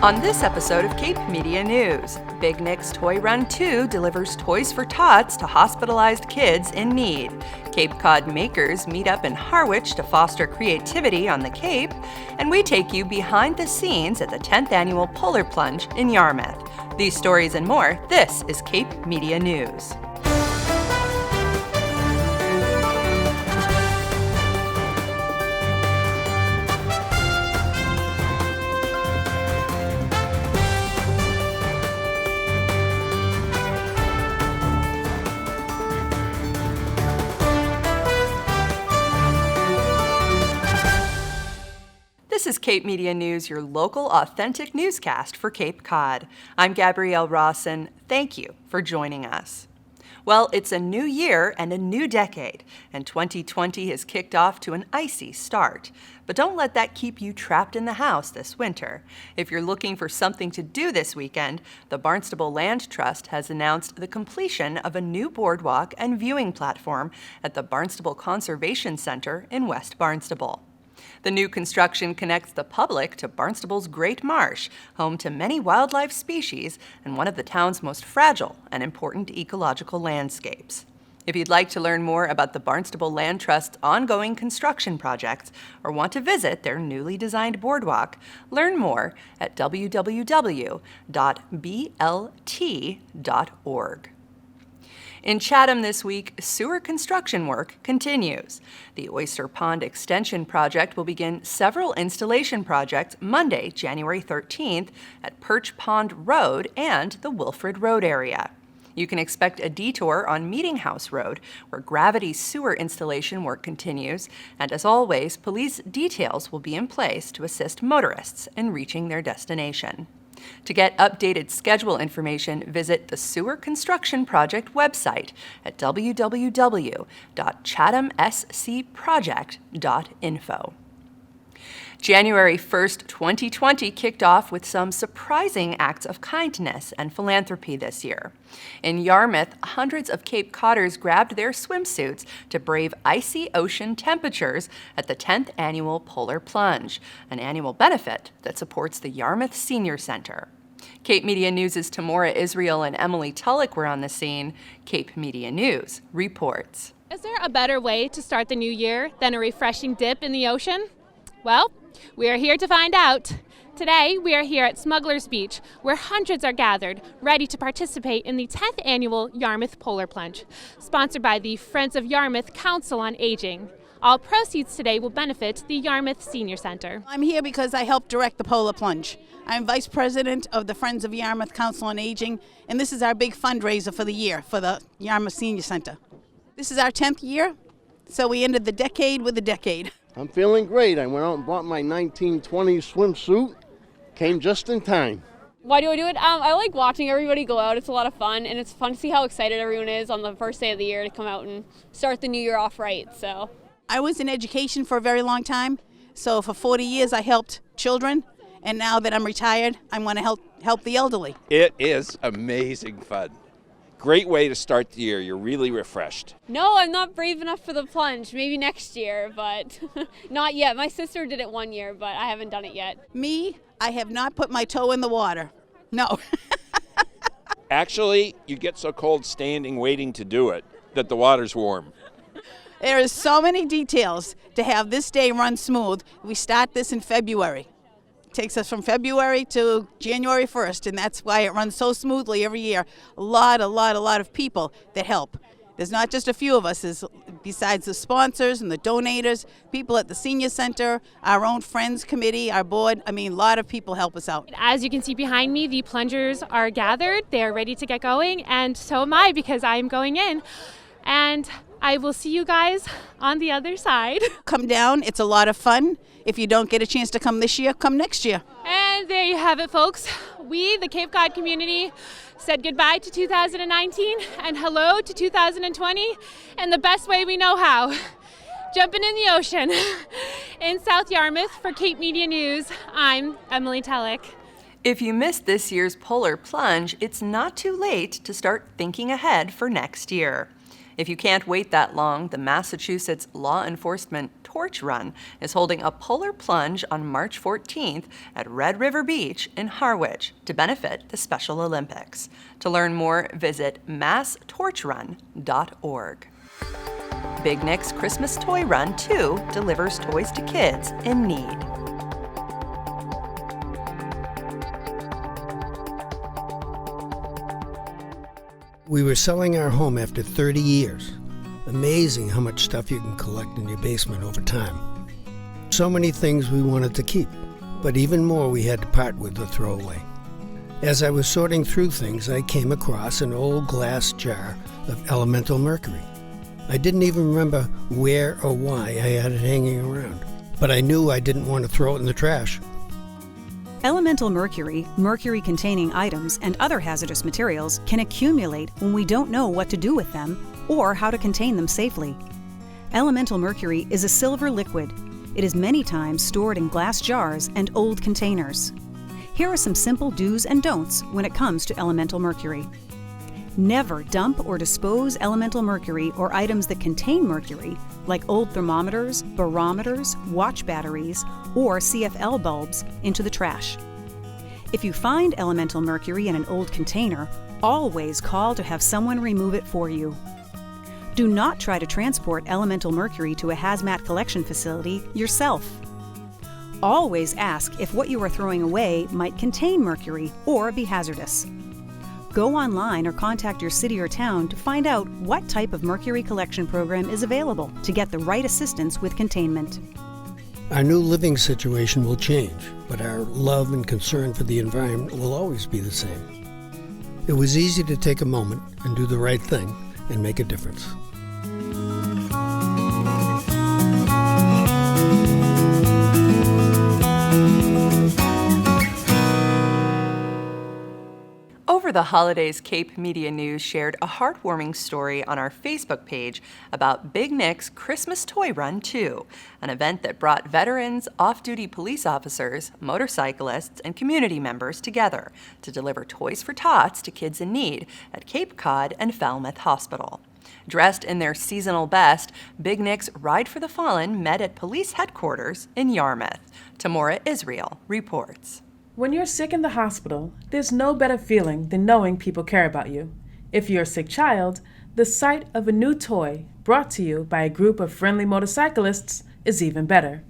On this episode of Cape Media News, Big Nick's Toy Run 2 delivers toys for Tots to hospitalized kids in need. Cape Cod Makers meet up in Harwich to foster creativity on the Cape, and we take you behind the scenes at the 10th Annual Polar Plunge in Yarmouth. These stories and more, this is Cape Media News. This is Cape Media News, your local authentic newscast for Cape Cod. I'm Gabrielle Rawson. Thank you for joining us. Well, it's a new year and a new decade, and 2020 has kicked off to an icy start. But don't let that keep you trapped in the house this winter. If you're looking for something to do this weekend, the Barnstable Land Trust has announced the completion of a new boardwalk and viewing platform at the Barnstable Conservation Center in West Barnstable. The new construction connects the public to Barnstable's Great Marsh, home to many wildlife species and one of the town's most fragile and important ecological landscapes. If you'd like to learn more about the Barnstable Land Trust's ongoing construction projects or want to visit their newly designed boardwalk, learn more at www.blt.org. In Chatham this week, sewer construction work continues. The Oyster Pond Extension Project will begin several installation projects Monday, January 13th at Perch Pond Road and the Wilfrid Road area. You can expect a detour on Meeting House Road, where gravity sewer installation work continues, and as always, police details will be in place to assist motorists in reaching their destination. To get updated schedule information, visit the Sewer Construction Project website at www.chathamscproject.info. January 1st, 2020 kicked off with some surprising acts of kindness and philanthropy this year. In Yarmouth, hundreds of Cape Codders grabbed their swimsuits to brave icy ocean temperatures at the 10th Annual Polar Plunge, an annual benefit that supports the Yarmouth Senior Center. Cape Media News' Tamora Israel and Emily Tulloch were on the scene. Cape Media News reports. Is there a better way to start the new year than a refreshing dip in the ocean? Well, we are here to find out. Today, we are here at Smuggler's Beach, where hundreds are gathered, ready to participate in the 10th Annual Yarmouth Polar Plunge, sponsored by the Friends of Yarmouth Council on Aging. All proceeds today will benefit the Yarmouth Senior Center. I'm here because I helped direct the Polar Plunge. I'm Vice President of the Friends of Yarmouth Council on Aging, and this is our big fundraiser for the year for the Yarmouth Senior Center. This is our 10th year, so we ended the decade with a decade. I'm feeling great. I went out and bought my 1920s swimsuit. Came just in time. Why do I do it? I like watching everybody go out. It's a lot of fun, and it's fun to see how excited everyone is on the first day of the year to come out and start the new year off right. So I was in education for a very long time. So for 40 years I helped children, and now that I'm retired, I want to help the elderly. It is amazing fun. Great way to start the year. You're really refreshed. no, I'm not brave enough for the plunge. Maybe next year, but not yet. My sister did it one year, but I haven't done it yet. Me, I have not put my toe in the water. No. Actually, you get so cold standing waiting to do it that the water's warm. There is so many details to have this day run smooth. We start this in February. It takes us from February to January 1st, and that's why it runs so smoothly every year. A lot of people that help. There's not just a few of us. There's, besides the sponsors and the donators, people at the Senior Center, our own Friends Committee, our board. I mean, a lot of people help us out. As you can see behind me, the plungers are gathered. They are ready to get going, and so am I because I am going in. And I will see you guys on the other side. Come down. It's a lot of fun. If you don't get a chance to come this year, come next year. And there you have it, folks. We, the Cape Cod community, said goodbye to 2019 and hello to 2020 in the best way we know how. Jumping in the ocean. In South Yarmouth for Cape Media News, I'm Emily Tulloch. If you missed this year's Polar Plunge, it's not too late to start thinking ahead for next year. If you can't wait that long, the Massachusetts Law Enforcement Torch Run is holding a polar plunge on March 14th at Red River Beach in Harwich to benefit the Special Olympics. To learn more, visit masstorchrun.org. Big Nick's Christmas Toy Run 2 delivers toys to kids in need. We were selling our home after 30 years. Amazing how much stuff you can collect in your basement over time. So many things we wanted to keep, but even more we had to part with or throw away. As I was sorting through things, I came across an old glass jar of elemental mercury. I didn't even remember where or why I had it hanging around, but I knew I didn't want to throw it in the trash. Elemental mercury, mercury-containing items, and other hazardous materials can accumulate when we don't know what to do with them or how to contain them safely. Elemental mercury is a silver liquid. It is many times stored in glass jars and old containers. Here are some simple do's and don'ts when it comes to elemental mercury. Never dump or dispose elemental mercury or items that contain mercury, like old thermometers, barometers, watch batteries, or CFL bulbs, into the trash. If you find elemental mercury in an old container, always call to have someone remove it for you. Do not try to transport elemental mercury to a hazmat collection facility yourself. Always ask if what you are throwing away might contain mercury or be hazardous. Go online or contact your city or town to find out what type of mercury collection program is available to get the right assistance with containment. Our new living situation will change, but our love and concern for the environment will always be the same. It was easy to take a moment and do the right thing and make a difference. Over the holidays, Cape Media News shared a heartwarming story on our Facebook page about Big Nick's Christmas Toy Run 2, an event that brought veterans, off-duty police officers, motorcyclists, and community members together to deliver toys for tots to kids in need at Cape Cod and Falmouth Hospital. Dressed in their seasonal best, Big Nick's Ride for the Fallen met at police headquarters in Yarmouth. Tamora Israel reports. When you're sick in the hospital, there's no better feeling than knowing people care about you. If you're a sick child, the sight of a new toy brought to you by a group of friendly motorcyclists is even better.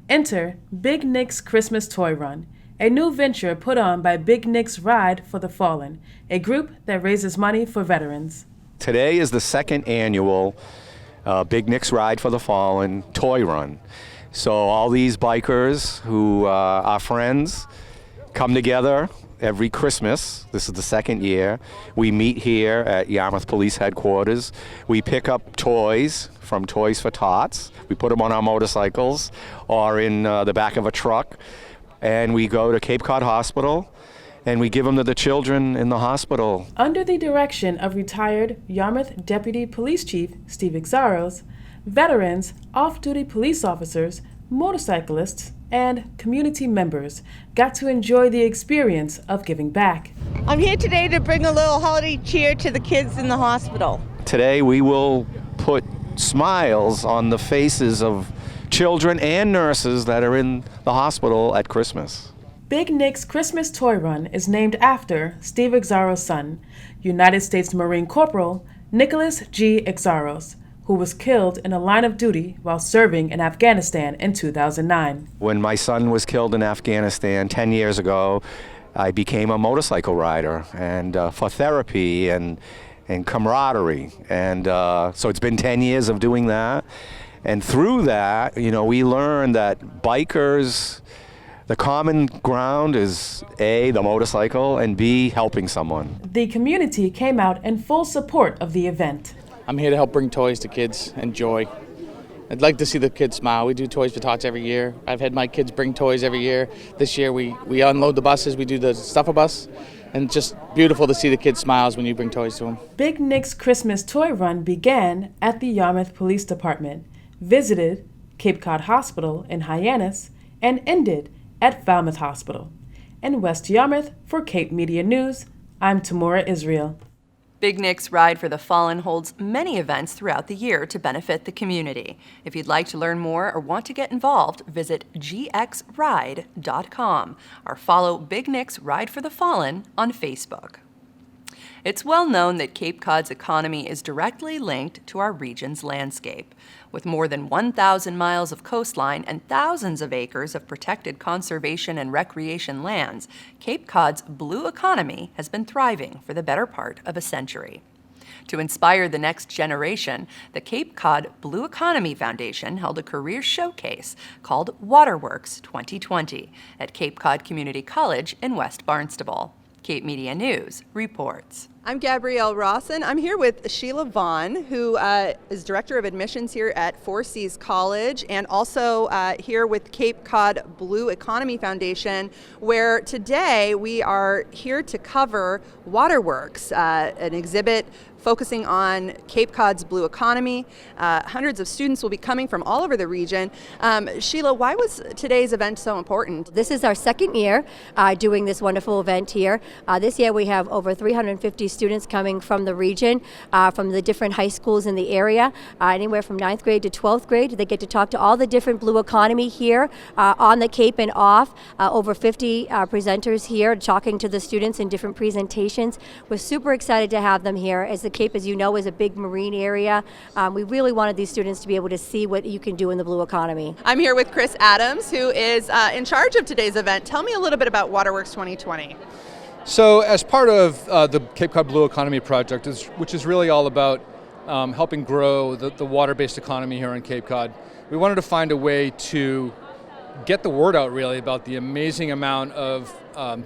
Enter Big Nick's Christmas Toy Run, a new venture put on by Big Nick's Ride for the Fallen, a group that raises money for veterans. Today is the second annual Big Nick's Ride for the Fallen Toy Run. So all these bikers who are friends come together every Christmas. This is the second year. We meet here at Yarmouth Police Headquarters. We pick up toys from Toys for Tots. We put them on our motorcycles or in the back of a truck, and we go to Cape Cod Hospital and we give them to the children in the hospital. Under the direction of retired Yarmouth Deputy Police Chief Steve Exaros, veterans, off-duty police officers, motorcyclists, and community members got to enjoy the experience of giving back. I'm here today to bring a little holiday cheer to the kids in the hospital. Today we will put smiles on the faces of children and nurses that are in the hospital at Christmas. Big Nick's Christmas Toy Run is named after Steve Exaros' son, United States Marine Corporal Nicholas G. Exaros, who was killed in a line of duty while serving in Afghanistan in 2009. When my son was killed in Afghanistan 10 years ago, I became a motorcycle rider and for therapy and camaraderie. And so it's been 10 years of doing that. And through that, we learned that bikers, the common ground is A, the motorcycle, and B, helping someone. The community came out in full support of the event. I'm here to help bring toys to kids and joy. I'd like to see the kids smile. We do Toys for Tots every year. I've had my kids bring toys every year. This year we unload the buses, we do the Stuff-A-Bus, and it's just beautiful to see the kids' smiles when you bring toys to them. Big Nick's Christmas Toy Run began at the Yarmouth Police Department, visited Cape Cod Hospital in Hyannis, and ended at Falmouth Hospital. In West Yarmouth, for Cape Media News, I'm Tamora Israel. Big Nick's Ride for the Fallen holds many events throughout the year to benefit the community. If you'd like to learn more or want to get involved, visit gxride.com or follow Big Nick's Ride for the Fallen on Facebook. It's well known that Cape Cod's economy is directly linked to our region's landscape. With more than 1,000 miles of coastline and thousands of acres of protected conservation and recreation lands, Cape Cod's blue economy has been thriving for the better part of a century. To inspire the next generation, the Cape Cod Blue Economy Foundation held a career showcase called Waterworks 2020 at Cape Cod Community College in West Barnstable. Cape Media News reports. I'm Gabrielle Rawson. I'm here with Sheila Vaughn, who is Director of Admissions here at Four Seas College, and also here with Cape Cod Blue Economy Foundation, where today we are here to cover Waterworks, an exhibit focusing on Cape Cod's blue economy. Hundreds of students will be coming from all over the region. Sheila, why was today's event so important? This is our second year doing this wonderful event here. This year we have over 350 students coming from the region, from the different high schools in the area, anywhere from 9th grade to 12th grade. They get to talk to all the different blue economy here on the Cape and off. Over 50 presenters here talking to the students in different presentations. We're super excited to have them here, as the Cape, as you know, is a big marine area. We really wanted these students to be able to see what you can do in the blue economy. I'm here with Chris Adams, who is in charge of today's event. Tell me a little bit about Waterworks 2020. So as part of the Cape Cod Blue Economy Project, which is really all about helping grow the water-based economy here in Cape Cod, we wanted to find a way to get the word out really about the amazing amount of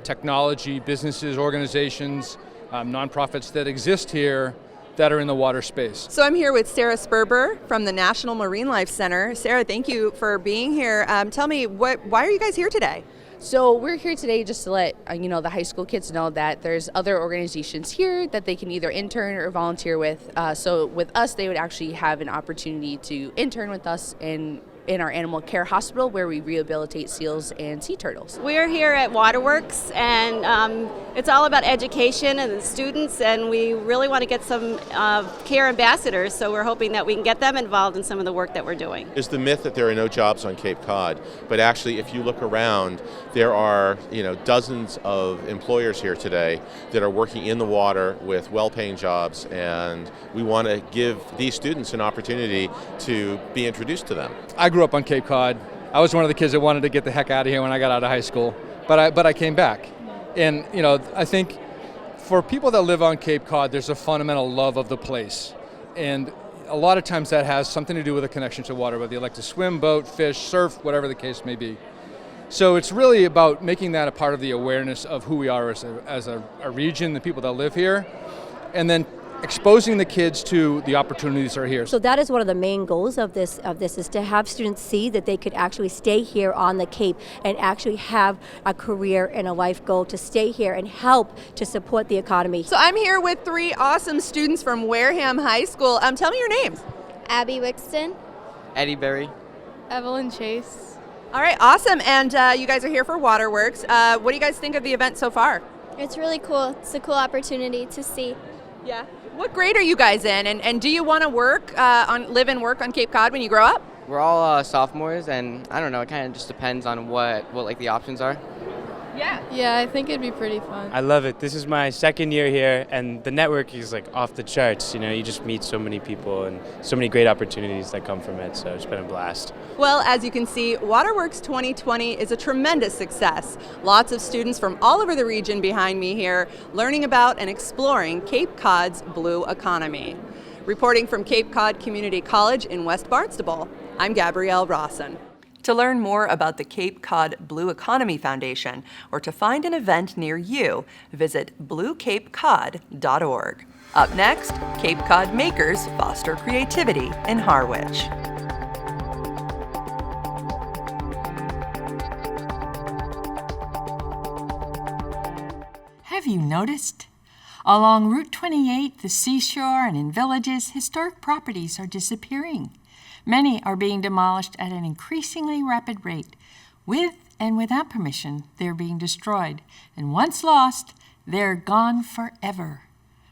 technology, businesses, organizations, nonprofits that exist here that are in the water space. So I'm here with Sarah Sperber from the National Marine Life Center. Sarah, thank you for being here. Tell me, why are you guys here today? So we're here today just to let the high school kids know that there's other organizations here that they can either intern or volunteer with. So with us, they would actually have an opportunity to intern with us in our animal care hospital, where we rehabilitate seals and sea turtles. We're here at Waterworks, and it's all about education and the students, and we really want to get some care ambassadors, so we're hoping that we can get them involved in some of the work that we're doing. There's the myth that there are no jobs on Cape Cod, but actually if you look around, there are dozens of employers here today that are working in the water with well-paying jobs, and we want to give these students an opportunity to be introduced to them. I grew up on Cape Cod. I was one of the kids that wanted to get the heck out of here when I got out of high school, but I came back. And I think for people that live on Cape Cod, there's a fundamental love of the place. And a lot of times that has something to do with a connection to water, whether you like to swim, boat, fish, surf, whatever the case may be. So it's really about making that a part of the awareness of who we are as a region, the people that live here, and then exposing the kids to the opportunities that are here. So that is one of the main goals of this is to have students see that they could actually stay here on the Cape and actually have a career and a life goal to stay here and help to support the economy. So I'm here with three awesome students from Wareham High School. Tell me your names. Abby Wixton. Eddie Berry. Evelyn Chase. All right, awesome. And you guys are here for Waterworks. What do you guys think of the event so far? It's really cool. It's a cool opportunity to see. Yeah. What grade are you guys in, and do you want to live and work on Cape Cod when you grow up? We're all sophomores, and I don't know, it kind of just depends on what like the options are. Yeah, I think it'd be pretty fun. I love it. This is my second year here, and the network is like off the charts. You just meet so many people and so many great opportunities that come from it, so it's been a blast. Well, as you can see, Waterworks 2020 is a tremendous success. Lots of students from all over the region behind me here learning about and exploring Cape Cod's blue economy. Reporting from Cape Cod Community College in West Barnstable, I'm Gabrielle Rawson. To learn more about the Cape Cod Blue Economy Foundation or to find an event near you, visit bluecapecod.org. Up next, Cape Cod Makers foster creativity in Harwich. Have you noticed? Along Route 28, the seashore, and in villages, historic properties are disappearing. Many are being demolished at an increasingly rapid rate. With and without permission, they're being destroyed. And once lost, they're gone forever.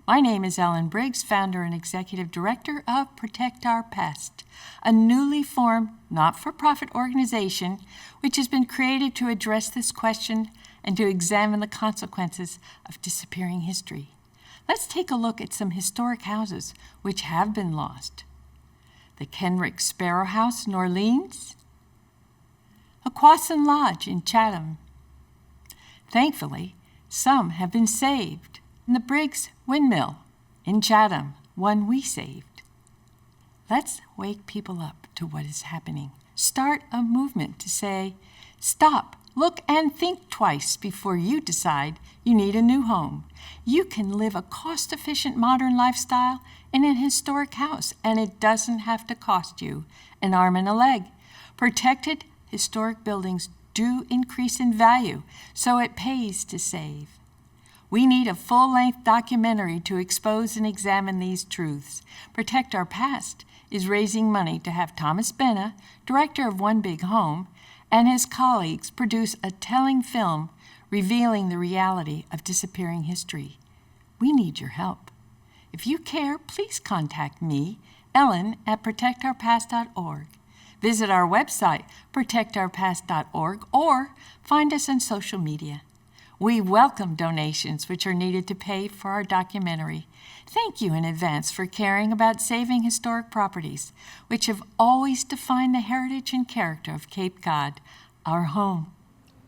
My name is Ellen Briggs, founder and executive director of Protect Our Pest, a newly formed not-for-profit organization which has been created to address this question and to examine the consequences of disappearing history. Let's take a look at some historic houses which have been lost. The Kenrick Sparrow House, New Orleans, Aquasan Lodge in Chatham. Thankfully, some have been saved. And the Briggs Windmill in Chatham, one we saved. Let's wake people up to what is happening. Start a movement to say, stop, look, and think twice before you decide you need a new home. You can live a cost-efficient modern lifestyle in an historic house, and it doesn't have to cost you an arm and a leg. Protected historic buildings do increase in value, so it pays to save. We need a full-length documentary to expose and examine these truths. Protect Our Past is raising money to have Thomas Benna, director of One Big Home, and his colleagues produce a telling film revealing the reality of disappearing history. We need your help. If you care, please contact me, Ellen, at protectourpast.org. Visit our website, protectourpast.org, or find us on social media. We welcome donations which are needed to pay for our documentary. Thank you in advance for caring about saving historic properties, which have always defined the heritage and character of Cape Cod, our home.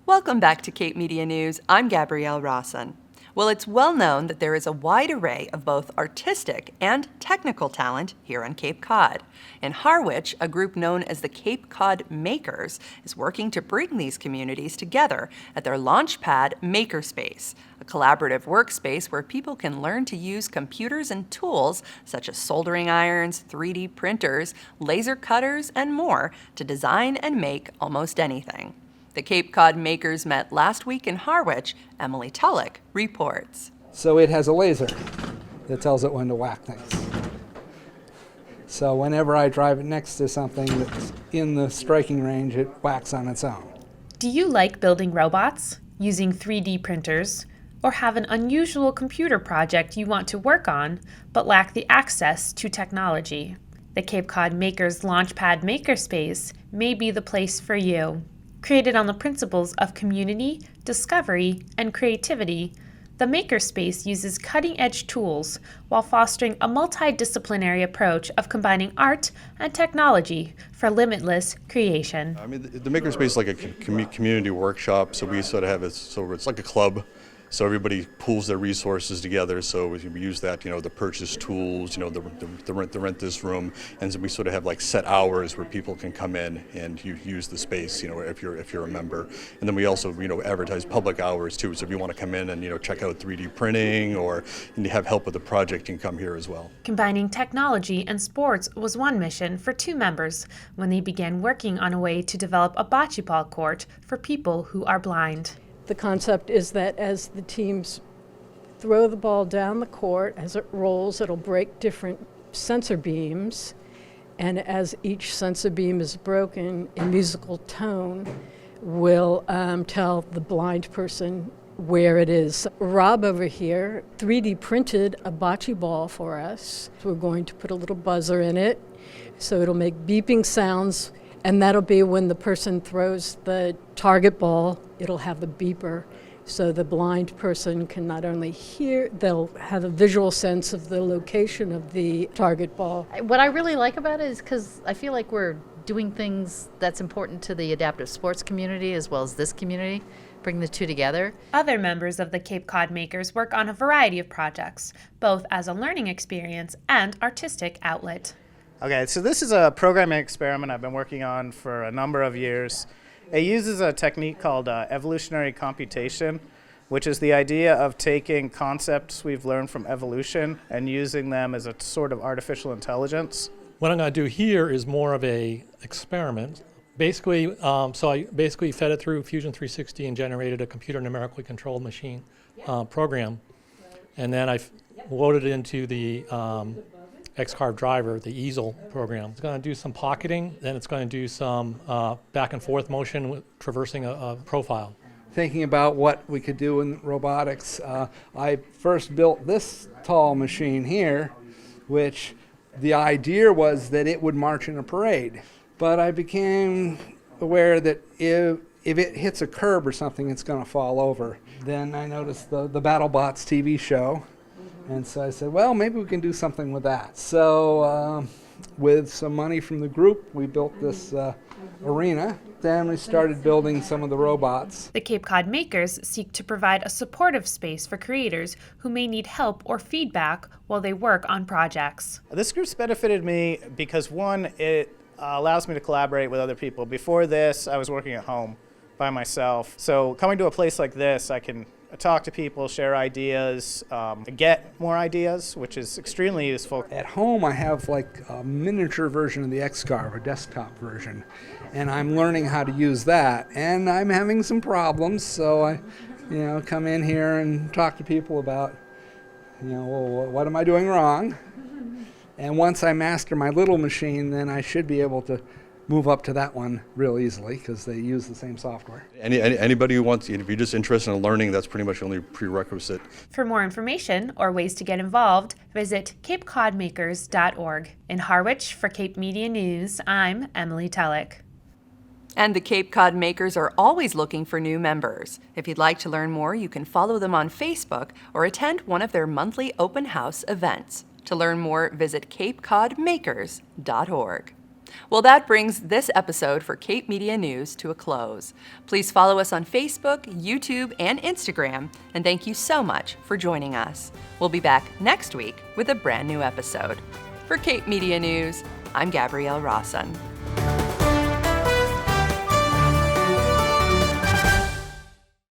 Welcome back to Cape Media News. I'm Gabrielle Rawson. Well, it's well known that there is a wide array of both artistic and technical talent here on Cape Cod. In Harwich, a group known as the Cape Cod Makers is working to bring these communities together at their Launchpad Makerspace, a collaborative workspace where people can learn to use computers and tools such as soldering irons, 3D printers, laser cutters, and more to design and make almost anything. The Cape Cod Makers met last week in Harwich. Emily Tulloch reports. So it has a laser that tells it when to whack things. So whenever I drive it next to something that's in the striking range, it whacks on its own. Do you like building robots, using 3D printers, or have an unusual computer project you want to work on but lack the access to technology? The Cape Cod Makers Launchpad Makerspace may be the place for you. Created on the principles of community, discovery, and creativity, the Makerspace uses cutting-edge tools while fostering a multidisciplinary approach of combining art and technology for limitless creation. I mean, the Makerspace is like a community workshop, so we sort of have it, so it's like a club. So everybody pools their resources together. So we use that, to purchase tools, to rent this room, and so we sort of have like set hours where people can come in and use the space, if you're a member. And then we also, advertise public hours too. So if you want to come in and check out 3D printing or you have help with the project, you can come here as well. Combining technology and sports was one mission for two members when they began working on a way to develop a bocce ball court for people who are blind. The concept is that as the teams throw the ball down the court, as it rolls, it'll break different sensor beams, and as each sensor beam is broken, a musical tone will tell the blind person where it is. Rob over here 3D printed a bocce ball for us. We're going to put a little buzzer in it, so it'll make beeping sounds. And that'll be when the person throws the target ball, it'll have the beeper. So the blind person can not only hear, they'll have a visual sense of the location of the target ball. What I really like about it is because I feel like we're doing things that's important to the adaptive sports community as well as this community, bring the two together. Other members of the Cape Cod Makers work on a variety of projects, both as a learning experience and artistic outlet. Okay, so this is a programming experiment I've been working on for a number of years. It uses a technique called evolutionary computation, which is the idea of taking concepts we've learned from evolution and using them as a sort of artificial intelligence. What I'm going to do here is more of a experiment. Basically, I basically fed it through Fusion 360 and generated a computer numerically controlled machine program, and then I loaded it into the X-Carve driver, the easel program. It's going to do some pocketing, then it's going to do some back and forth motion with traversing a profile. thinking about what we could do in robotics. I first built this tall machine here, which the idea was that it would march in a parade. But I became aware that if it hits a curb or something, it's going to fall over. Then I noticed the BattleBots TV show, and so I said, well, maybe we can do something with that. So with some money from the group, we built this arena. Then we started building some of the robots. The Cape Cod Makers seek to provide a supportive space for creators who may need help or feedback while they work on projects. This group's benefited me because, one, it allows me to collaborate with other people. Before this, I was working at home by myself. So coming to a place like this, I can talk to people, share ideas, get more ideas, which is extremely useful. At home, I have like a miniature version of the X-Carve, a desktop version, and I'm learning how to use that. And I'm having some problems, so I, come in here and talk to people about, well, what am I doing wrong? And once I master my little machine, then I should be able to move up to that one real easily because they use the same software. Anybody who wants, if you're just interested in learning, that's pretty much the only prerequisite. For more information or ways to get involved, visit capecodmakers.org. In Harwich, for Cape Media News, I'm Emily Tellick. And the Cape Cod Makers are always looking for new members. If you'd like to learn more, you can follow them on Facebook or attend one of their monthly open house events. To learn more, visit capecodmakers.org. Well, that brings this episode for Cape Media News to a close. Please follow us on Facebook, YouTube, and Instagram, and thank you so much for joining us. We'll be back next week with a brand new episode. For Cape Media News, I'm Gabrielle Rawson.